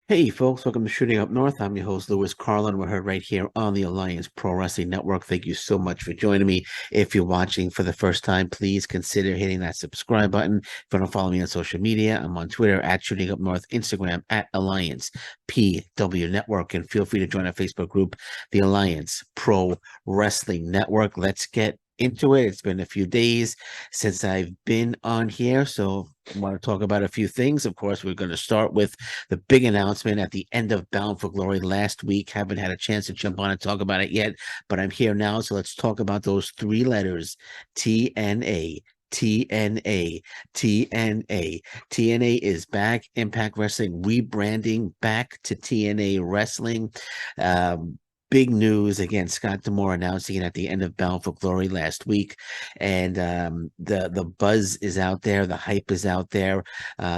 Hey folks, welcome to Shooting Up North. I'm your host, Lewis Carlin. We're heard right here on the Alliance Pro Wrestling Network. Thank you so much for joining me. If you're watching for the first time, please consider hitting that subscribe button. If you want to follow me on social media, I'm on Twitter at Shooting Up North, Instagram at Alliance PW Network, and feel free to join our Facebook group, the Alliance Pro Wrestling Network. Let's get into it. It's been a few days since I've been on here, so I want to talk about a few things. Of course, we're going to start with the big announcement at the end of Bound for Glory last week. Haven't had a chance to jump on and talk about it yet, but I'm here now. So let's talk about those three letters: TNA. TNA, TNA, TNA is back. Impact Wrestling rebranding back to TNA Wrestling. Um, Big news again. Scott D'Amore announcing it at the end of Bound for Glory last week, and the buzz is out there, the hype is out there.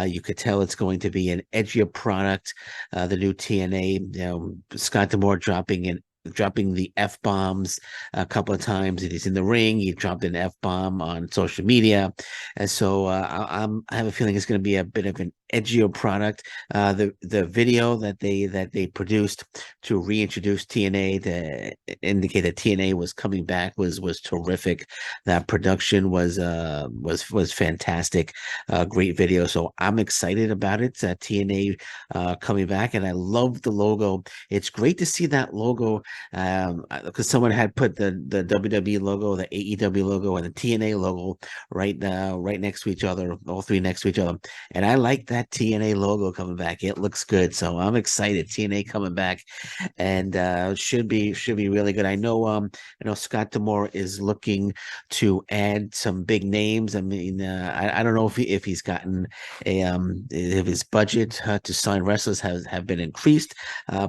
You could tell it's going to be an edgier product. The new TNA, Scott D'Amore dropping the F bombs a couple of times. And he's in the ring. He dropped an F bomb on social media, and so I have a feeling it's going to be a bit of an edgier product. The video that they produced to reintroduce TNA to indicate that TNA was coming back was terrific. That production was fantastic. Great video. So I'm excited about it. TNA coming back, and I love the logo. It's great to see that logo because someone had put the WWE logo, the AEW logo, and the TNA logo right next to each other, all three next to each other. And I like that TNA logo coming back. It looks good. So I'm excited. TNA coming back, and should be really good. I know Scott D'Amore is looking to add some big names. I mean, I don't know if he's gotten if his budget to sign wrestlers have been increased,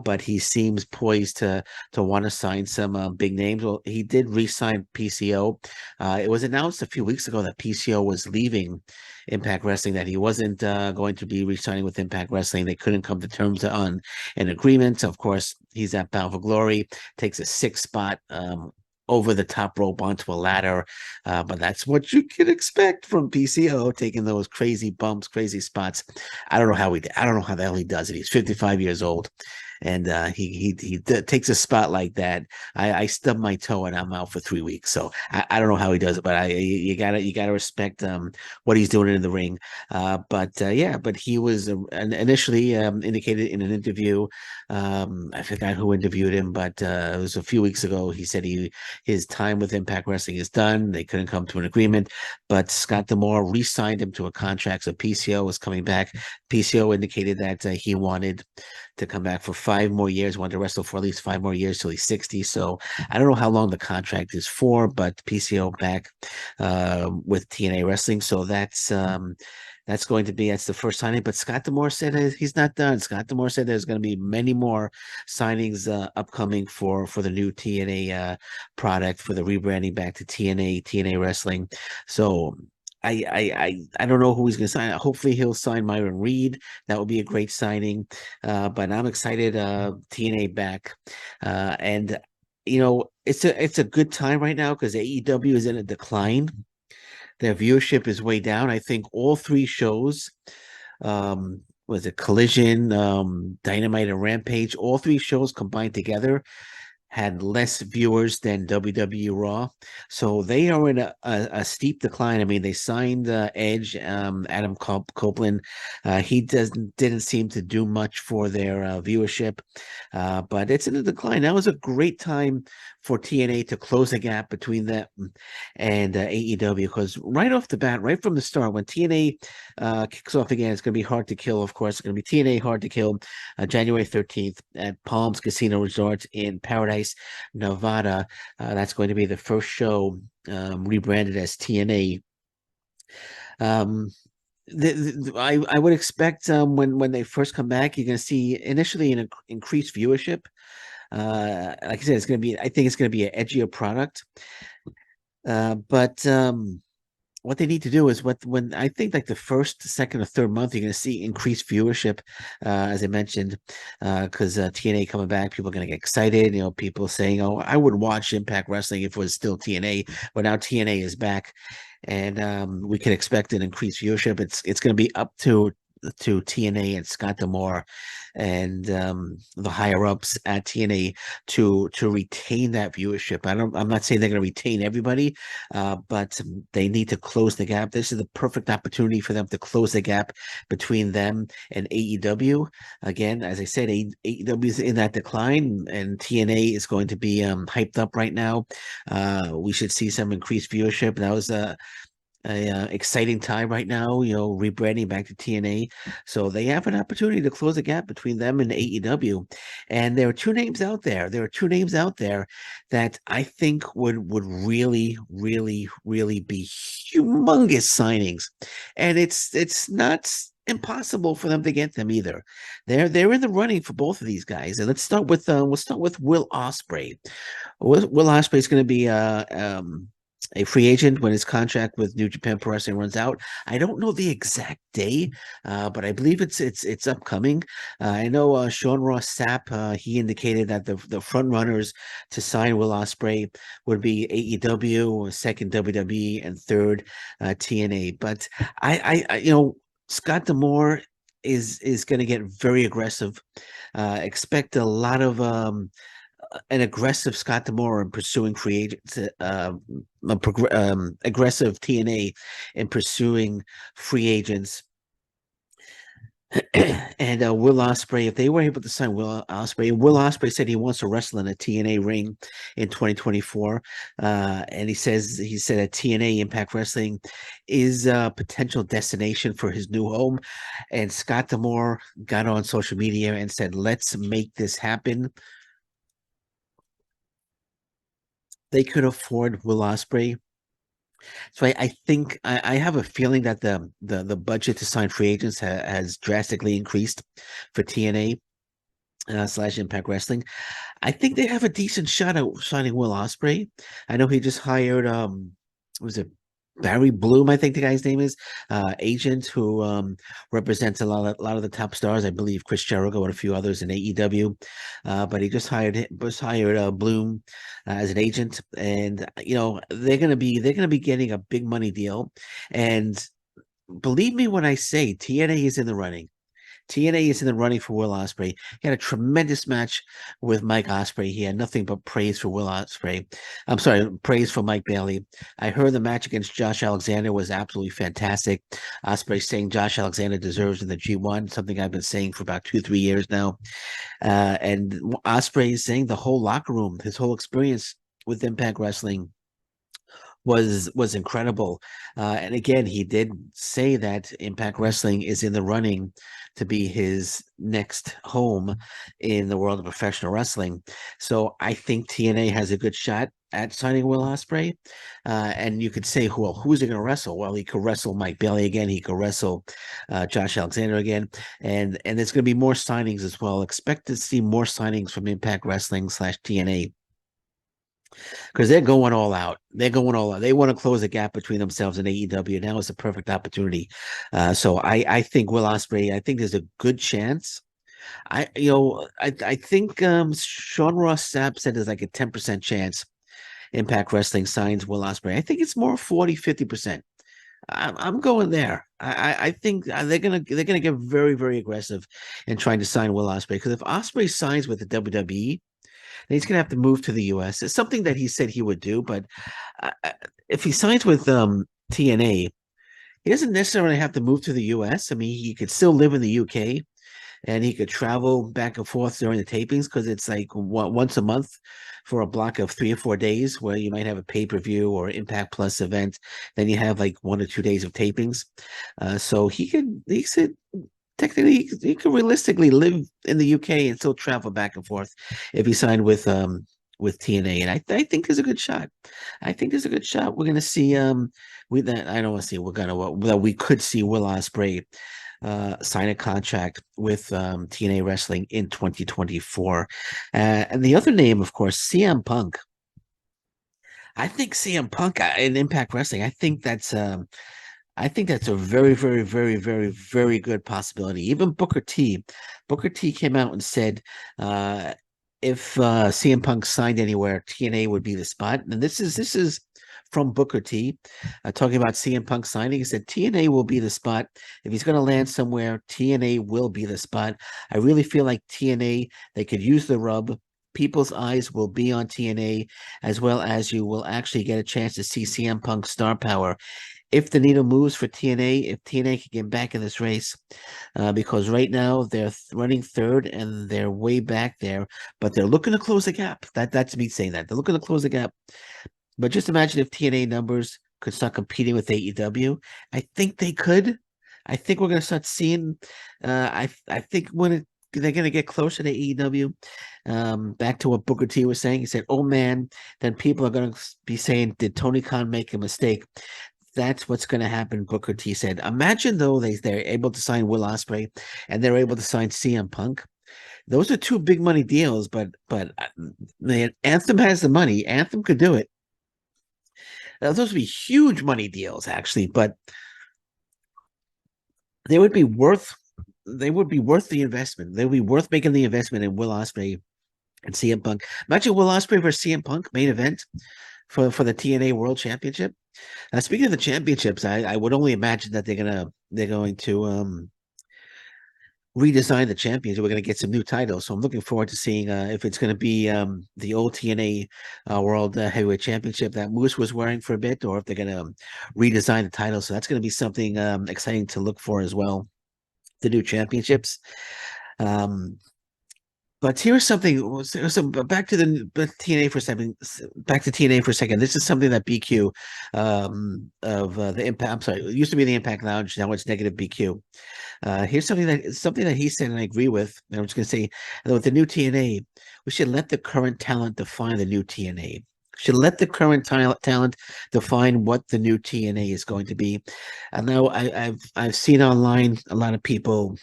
but he seems poised to want to sign some big names. Well, he did re-sign PCO. It was announced a few weeks ago that PCO was leaving Impact Wrestling, that he wasn't going to be re-signing with Impact Wrestling. They couldn't come to terms on an agreement. Of course, he's at Bound for Glory, takes a sixth spot over the top rope onto a ladder. But that's what you can expect from PCO, taking those crazy bumps, crazy spots. I don't know how the hell he does it. He's 55 years old, and takes a spot like that. I stub my toe and I'm out for 3 weeks. So I don't know how he does it, but you gotta respect what he's doing in the ring. But he was initially indicated in an interview. I forgot who interviewed him, but it was a few weeks ago. He said his time with Impact Wrestling is done. They couldn't come to an agreement, but Scott D'Amore re-signed him to a contract. So PCO was coming back. PCO indicated that he wanted to come back for 5 more years, wanted to wrestle for at least 5 more years till he's 60. So I don't know how long the contract is for, but PCO back with TNA Wrestling. So that's going to be, that's the first signing. But Scott D'Amore said he's not done. Scott D'Amore said there's going to be many more signings upcoming for the new TNA product, for the rebranding back to TNA Wrestling. So I don't know who he's going to sign. Hopefully he'll sign Myron Reed. That would be a great signing. But I'm excited. TNA back, and it's a good time right now because AEW is in a decline. Their viewership is way down. I think all three shows, was it Collision, Dynamite, and Rampage, all three shows combined together had less viewers than WWE Raw. So they are in a steep decline. I mean, they signed Edge, Adam Copeland. He didn't seem to do much for their viewership, but it's in a decline. That was a great time for TNA to close the gap between them and AEW, because right off the bat, right from the start, when TNA kicks off again, it's going to be Hard to Kill, of course. It's going to be TNA Hard to Kill January 13th at Palms Casino Resort in Paradise, Nevada. That's going to be the first show rebranded as TNA. I would expect when they first come back, you're going to see initially an increased viewership. Like I said, I think it's going to be an edgier product. But what they need to do is when I think like the first, second, or third month, you're going to see increased viewership, as I mentioned, because TNA coming back, people are going to get excited. People saying, "Oh, I would watch Impact Wrestling if it was still TNA," but now TNA is back, and we can expect an increased viewership. It's going to be up to to TNA and Scott D'Amore and the higher ups at TNA to retain that viewership. I'm not saying they're going to retain everybody, but they need to close the gap. This is the perfect opportunity for them to close the gap between them and AEW. Again, as I said, AEW is in that decline, and TNA is going to be hyped up right now. We should see some increased viewership. That was exciting time right now, rebranding back to TNA. So they have an opportunity to close the gap between them and AEW. And there are two names out there. There are two names out there that I think would really, really, really be humongous signings. And it's not impossible for them to get them either. They're in the running for both of these guys. And let's start with Will Ospreay. Will Ospreay is going to be a free agent when his contract with New Japan Pro Wrestling runs out. I don't know the exact day, but I believe it's upcoming. I know Sean Ross Sapp, he indicated that the front runners to sign Will Ospreay would be AEW, second WWE, and third TNA. But Scott D'Amore is going to get very aggressive. Expect a lot of an aggressive Scott D'Amore in pursuing free agents, aggressive TNA in pursuing free agents. And Will Ospreay, if they were able to sign Will Ospreay said he wants to wrestle in a TNA ring in 2024. And he said that TNA Impact Wrestling is a potential destination for his new home. And Scott D'Amore got on social media and said, "Let's make this happen." They could afford Will Ospreay. So I think I have a feeling that the budget to sign free agents has drastically increased for TNA / Impact Wrestling. I think they have a decent shot at signing Will Ospreay. I know he just hired was it Barry Bloom, I think the guy's name is, agent who represents a lot of the top stars. I believe Chris Jericho and a few others in AEW. But he just hired Bloom as an agent, and they're gonna be getting a big money deal. And believe me when I say TNA is in the running. TNA is in the running for Will Ospreay. He had a tremendous match with Mike Ospreay. He had nothing but praise for Will Ospreay. I'm sorry, praise for Mike Bailey. I heard the match against Josh Alexander was absolutely fantastic. Ospreay saying Josh Alexander deserves in the G1, something I've been saying for about 2-3 years now. And Ospreay is saying the whole locker room, his whole experience with Impact Wrestling was incredible. And again, he did say that Impact Wrestling is in the running to be his next home in the world of professional wrestling. So I think TNA has a good shot at signing Will Ospreay. And you could say, well, who's he going to wrestle? Well, he could wrestle Mike Bailey again. He could wrestle Josh Alexander again. And there's going to be more signings as well. Expect to see more signings from Impact Wrestling / TNA. Because they're going all out. They're going all out. They want to close the gap between themselves and AEW. Now is a perfect opportunity. So I think Will Ospreay, I think there's a good chance. I think Sean Ross Sapp said there's like a 10% chance Impact Wrestling signs Will Ospreay. I think it's more 40-50%. I'm going there. I think they're gonna get very, very aggressive in trying to sign Will Ospreay, because if Ospreay signs with the WWE, he's going to have to move to the U.S. It's something that he said he would do, but if he signs with TNA, he doesn't necessarily have to move to the U.S. I mean, he could still live in the U.K. and he could travel back and forth during the tapings, because it's like once a month for a block of 3 or 4 days where you might have a pay-per-view or Impact Plus event. Then you have like 1 or 2 days of tapings. So he said technically he could realistically live in the UK and still travel back and forth if he signed with TNA. And I think there's a good shot. I think there's a good shot. We're gonna see we could see Will Ospreay sign a contract with TNA Wrestling in 2024. And the other name, of course, CM Punk. I think CM Punk in Impact Wrestling, I think that's a very, very, very, very, very good possibility. Even Booker T came out and said, if CM Punk signed anywhere, TNA would be the spot. And this is from Booker T, talking about CM Punk signing. He said TNA will be the spot. If he's going to land somewhere, TNA will be the spot. I really feel like TNA, they could use the rub. People's eyes will be on TNA, as well as you will actually get a chance to see CM Punk's star power. If the needle moves for TNA, if TNA can get back in this race, because right now they're running third and they're way back there, but they're looking to close the gap. That's me saying that. They're looking to close the gap. But just imagine if TNA numbers could start competing with AEW. I think they could. I think we're going to start seeing. I think they're going to get closer to AEW. Back to what Booker T was saying, he said, "Oh man," then people are going to be saying, "Did Tony Khan make a mistake?" That's what's going to happen. Booker T said. Imagine though they're able to sign Will Ospreay and they're able to sign CM Punk. Those are two big money deals, but man, Anthem has the money. Anthem could do it. Those would be huge money deals, actually, but they would be worth the investment. They would be worth making the investment in Will Ospreay and CM Punk. Imagine Will Ospreay versus CM Punk main event for the TNA World Championship. Speaking of the championships, I would only imagine that they're going to redesign the champions. We're going to get some new titles, so I'm looking forward to seeing if it's going to be the old TNA World Heavyweight Championship that Moose was wearing for a bit, or if they're going to redesign the title. So that's going to be something exciting to look for as well. The new championships. But here's something. Back to the TNA for a second. Back to TNA for a second. This is something that BQ of the Impact. I'm sorry, it used to be the Impact Lounge. Now it's Negative BQ. Here's something that he said, and I agree with. And I'm just going to say, with the new TNA, we should let the current talent define the new TNA. Should let the current talent define what the new TNA is going to be. I know I've seen online a lot of people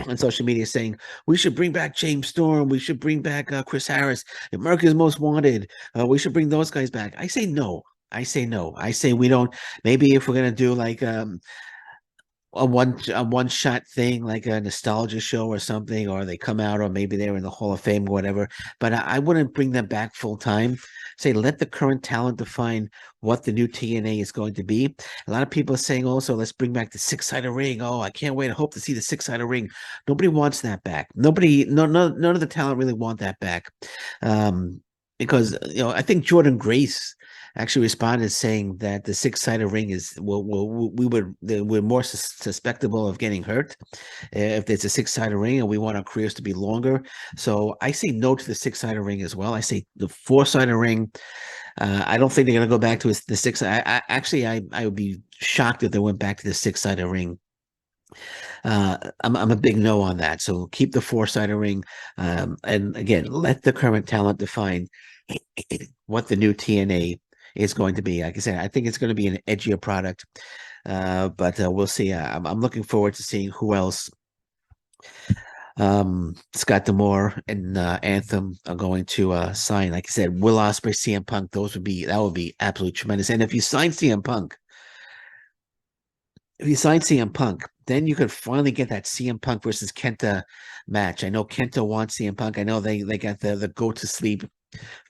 on social media saying we should bring back James Storm, we should bring back Chris Harris, America's Most Wanted. We should bring those guys back. I say no. I say no. I say we don't. Maybe if we're gonna do like a one shot thing, like a nostalgia show or something, or they come out, or maybe they're in the Hall of Fame or whatever. But I wouldn't bring them back full time. Say let the current talent define what the new TNA is going to be. A lot of people are saying also let's bring back the 6-sided ring. Oh, I can't wait. I hope to see the 6-sided ring. Nobody wants that back. Nobody, none of the talent really want that back. Because I think Jordan Grace actually responded saying that the 6-sided ring is we're more susceptible of getting hurt if there's a 6-sided ring, and we want our careers to be longer. So I say no to the 6-sided ring as well. I say the 4-sided ring. I don't think they're going to go back to the 6. I would be shocked if they went back to the 6-sided ring. I'm a big no on that. So keep the 4-sided ring, and again, let the current talent define what the new TNA is going to be. Like I said, I think it's going to be an edgier product, but we'll see. I'm looking forward to seeing who else Scott D'Amore and Anthem are going to sign. Like I said, Will Ospreay, CM Punk, that would be absolutely tremendous. And if you sign CM Punk, then you could finally get that CM Punk versus Kenta match. I know Kenta wants CM Punk. I know they got the go to sleep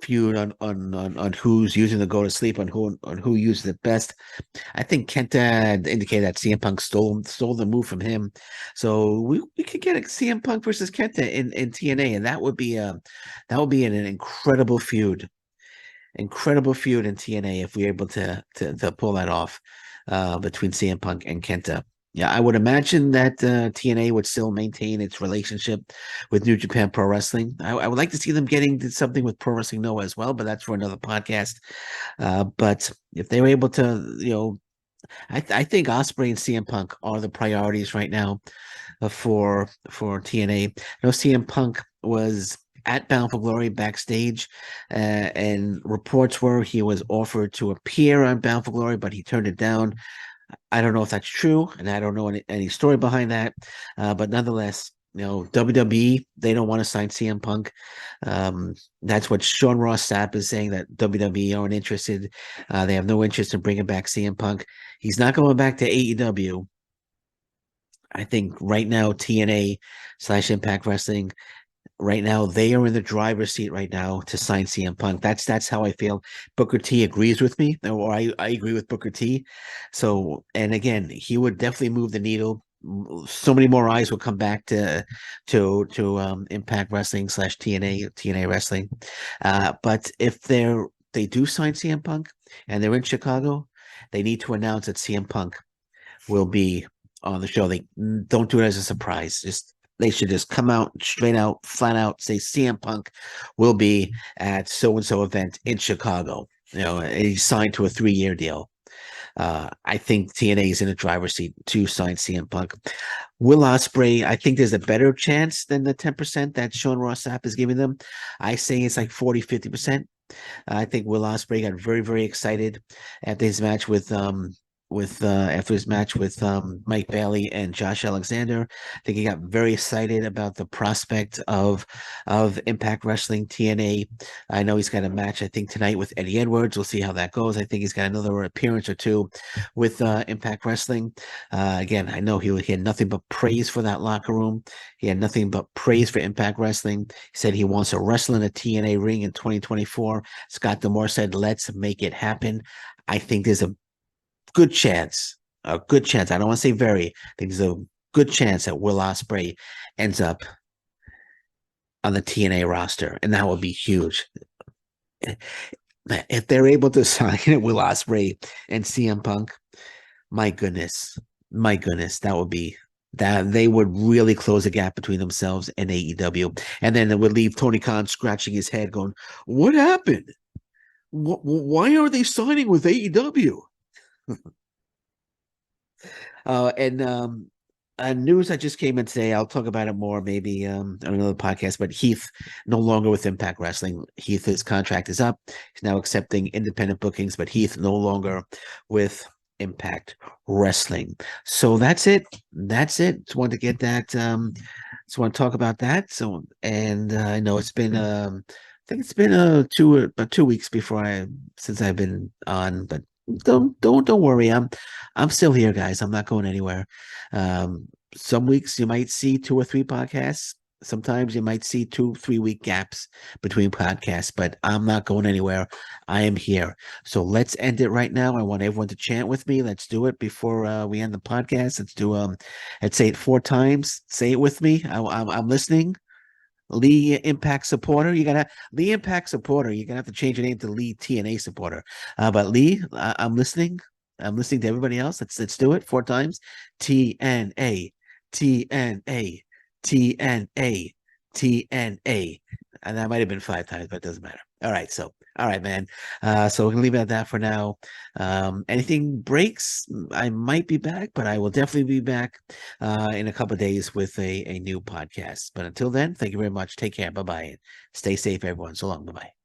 feud on who's using the go to sleep, on who uses it best. I think Kenta indicated that CM Punk stole the move from him, so we could get a CM Punk versus Kenta in TNA, and that would be an incredible feud in TNA if we're able to pull that off between CM Punk and Kenta. Yeah, I would imagine that TNA would still maintain its relationship with New Japan Pro Wrestling. I would like to see them getting something with Pro Wrestling Noah as well, but that's for another podcast. But if they were able to, I think Ospreay and CM Punk are the priorities right now for TNA. I know CM Punk was at Bound for Glory backstage, and reports were he was offered to appear on Bound for Glory, but he turned it down. I don't know if that's true, and I don't know any story behind that. But nonetheless, WWE, they don't want to sign CM Punk. That's what Sean Ross Sapp is saying, that WWE aren't interested. They have no interest in bringing back CM Punk. He's not going back to AEW. I think right now TNA / Impact Wrestling, right now they are in the driver's seat right now to sign CM Punk. That's how I feel. Booker T agrees with me, or I agree with Booker T. So, and again, he would definitely move the needle. So many more eyes will come back to Impact Wrestling / TNA Wrestling. But if they do sign CM Punk and they're in Chicago, they need to announce that CM Punk will be on the show. They don't do it as a surprise. Just they should just come out straight out, flat out, say CM Punk will be at so and so event in Chicago. He's signed to a 3-year deal. I think TNA is in the driver's seat to sign CM Punk. Will Ospreay, I think there's a better chance than the 10% that Sean Ross Sapp is giving them. I say it's like 40-50%. I think Will Ospreay got very, very excited after his match with Mike Bailey and Josh Alexander. I think he got very excited about the prospect of Impact Wrestling TNA. I know he's got a match, I think, tonight with Eddie Edwards. We'll see how that goes. I think he's got another appearance or two with Impact Wrestling. Again, I know he had nothing but praise for that locker room. He had nothing but praise for Impact Wrestling. He said he wants to wrestle in a TNA ring in 2024. Scott D'Amore said, let's make it happen. I think there's a good chance. I don't want to say very. I think there's a good chance that Will Ospreay ends up on the TNA roster, and that would be huge. If they're able to sign Will Ospreay and CM Punk, my goodness, that would be that they would really close the gap between themselves and AEW, and then it would leave Tony Khan scratching his head, going, "What happened? Why are they signing with AEW?" And news that just came in today, I'll talk about it more maybe on another podcast, but Heath no longer with Impact Wrestling. Heath's contract is up. He's now accepting independent bookings, but Heath no longer with Impact Wrestling. So that's it. Just wanted to get that. Just want to talk about that. So, and I know it's been I think it's been about 2 weeks since I've been on, but don't worry. I'm still here, guys. I'm not going anywhere. Some weeks you might see 2 or 3 podcasts. Sometimes you might see 2-3 week gaps between podcasts, but I'm not going anywhere. I am here. So let's end it right now. I want everyone to chant with me. Let's do it before we end the podcast. Let's say it 4 times. Say it with me. I'm listening. Lee Impact supporter. Lee Impact supporter. You're gonna have to change your name to Lee TNA supporter. But Lee, I'm listening. I'm listening to everybody else. Let's do it 4 times. TNA, TNA, TNA, TNA. And that might have been 5 times, but it doesn't matter. All right, man. So we're gonna leave it at that for now. Anything breaks, I might be back, but I will definitely be back in a couple of days with a new podcast. But until then, thank you very much. Take care. Bye-bye. Stay safe, everyone. So long. Bye-bye.